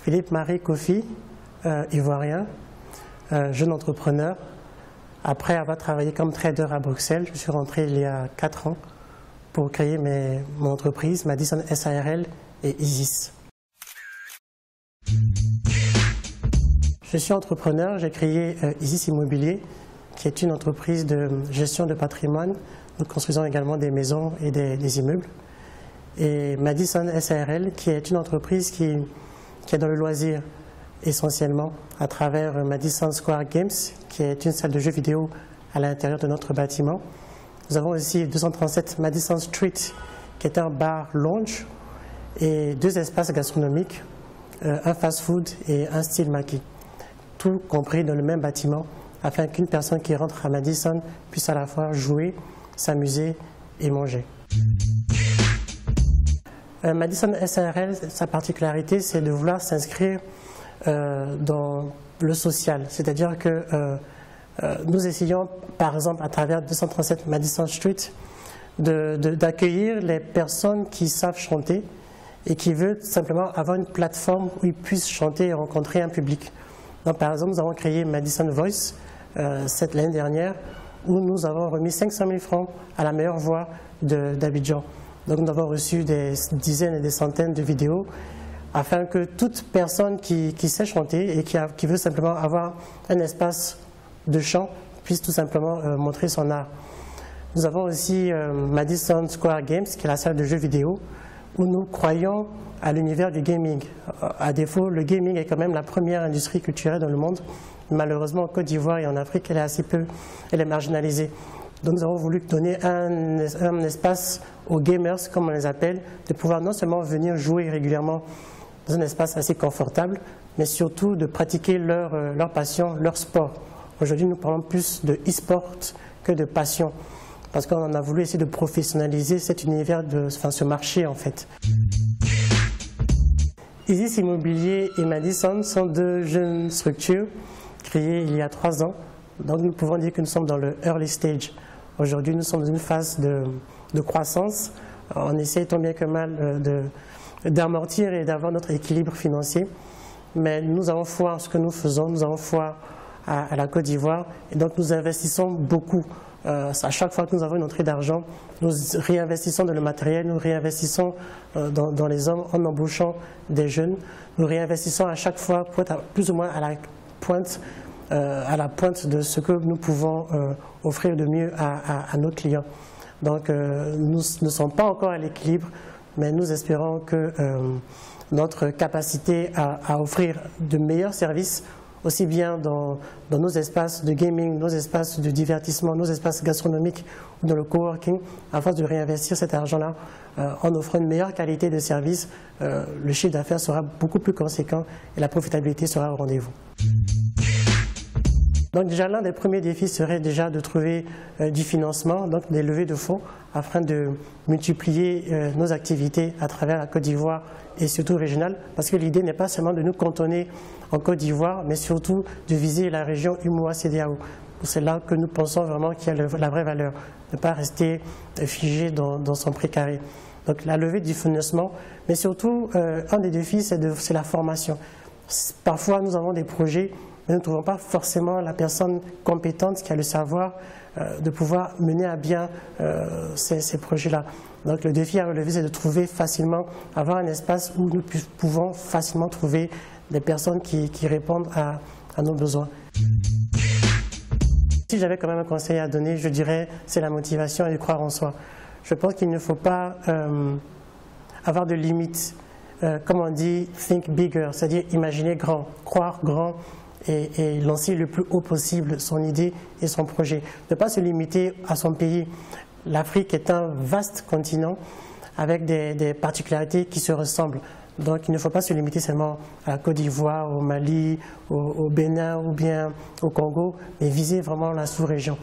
Philippe Marie Kofi, ivoirien, jeune entrepreneur. Après avoir travaillé comme trader à Bruxelles, je suis rentré il y a 4 ans pour créer mon entreprise, Madison SARL et Isis. Je suis entrepreneur, j'ai créé Isis Immobilier, qui est une entreprise de gestion de patrimoine. Nous construisons également des maisons et des immeubles. Et Madison SARL, qui est une entreprise qui est dans le loisir essentiellement à travers Madison Square Games, qui est une salle de jeux vidéo à l'intérieur de notre bâtiment. Nous avons aussi 237 Madison Street, qui est un bar lounge, et 2 espaces gastronomiques, un fast-food et un style maquis, tout compris dans le même bâtiment, afin qu'une personne qui rentre à Madison puisse à la fois jouer, s'amuser et manger. Madison SARL, sa particularité, c'est de vouloir s'inscrire dans le social, c'est-à-dire que nous essayons, par exemple, à travers 237 Madison Street, d'accueillir les personnes qui savent chanter et qui veulent simplement avoir une plateforme où ils puissent chanter et rencontrer un public. Donc, par exemple, nous avons créé Madison Voice l'année dernière, où nous avons remis 500 000 francs à la meilleure voix d'Abidjan. Donc, nous avons reçu des dizaines et des centaines de vidéos afin que toute personne qui sait chanter et qui veut simplement avoir un espace de chant puisse tout simplement montrer son art. Nous avons aussi Madison Square Games, qui est la salle de jeux vidéo, où nous croyons à l'univers du gaming. À défaut, le gaming est quand même la première industrie culturelle dans le monde. Malheureusement, en Côte d'Ivoire et en Afrique, elle est marginalisée. Donc nous avons voulu donner un espace aux gamers, comme on les appelle, de pouvoir non seulement venir jouer régulièrement dans un espace assez confortable, mais surtout de pratiquer leur passion, leur sport. Aujourd'hui, nous parlons plus de e-sport que de passion, parce qu'on a voulu essayer de professionnaliser cet univers, ce marché en fait. Isis Immobilier et Madison sont 2 jeunes structures créées il y a 3 ans. Donc nous pouvons dire que nous sommes dans le early stage. Aujourd'hui, nous sommes dans une phase de croissance. On essaie tant bien que mal d'amortir et d'avoir notre équilibre financier. Mais nous avons foi en ce que nous faisons, nous avons foi à la Côte d'Ivoire. Et donc nous investissons beaucoup. À chaque fois que nous avons une entrée d'argent, nous réinvestissons dans le matériel, nous réinvestissons dans les hommes en embauchant des jeunes. Nous réinvestissons à chaque fois pour être plus ou moins à la pointe de ce que nous pouvons offrir de mieux à nos clients. Donc nous ne sommes pas encore à l'équilibre, mais nous espérons que notre capacité à offrir de meilleurs services, aussi bien dans nos espaces de gaming, nos espaces de divertissement, nos espaces gastronomiques ou dans le coworking, à force de réinvestir cet argent-là en offrant une meilleure qualité de service, le chiffre d'affaires sera beaucoup plus conséquent et la profitabilité sera au rendez-vous. Donc déjà, l'un des premiers défis serait déjà de trouver du financement, donc des levées de fonds, afin de multiplier nos activités à travers la Côte d'Ivoire et surtout régionale, parce que l'idée n'est pas seulement de nous cantonner en Côte d'Ivoire, mais surtout de viser la région UMOA-CEDEAO. C'est là que nous pensons vraiment qu'il y a la vraie valeur, ne pas rester figé dans son précaré. Donc la levée du financement, mais surtout un des défis, c'est la formation. Parfois nous avons des projets, mais nous ne trouvons pas forcément la personne compétente qui a le savoir de pouvoir mener à bien ces projets-là. Donc le défi à relever, c'est de trouver facilement, avoir un espace où nous pouvons facilement trouver des personnes qui répondent à nos besoins. Si j'avais quand même un conseil à donner, je dirais c'est la motivation et de croire en soi. Je pense qu'il ne faut pas avoir de limites. Comme on dit, think bigger, c'est-à-dire imaginer grand, croire grand et lancer le plus haut possible son idée et son projet. Ne pas se limiter à son pays. L'Afrique est un vaste continent avec des particularités qui se ressemblent. Donc il ne faut pas se limiter seulement à la Côte d'Ivoire, au Mali, au Bénin ou bien au Congo, mais viser vraiment la sous-région.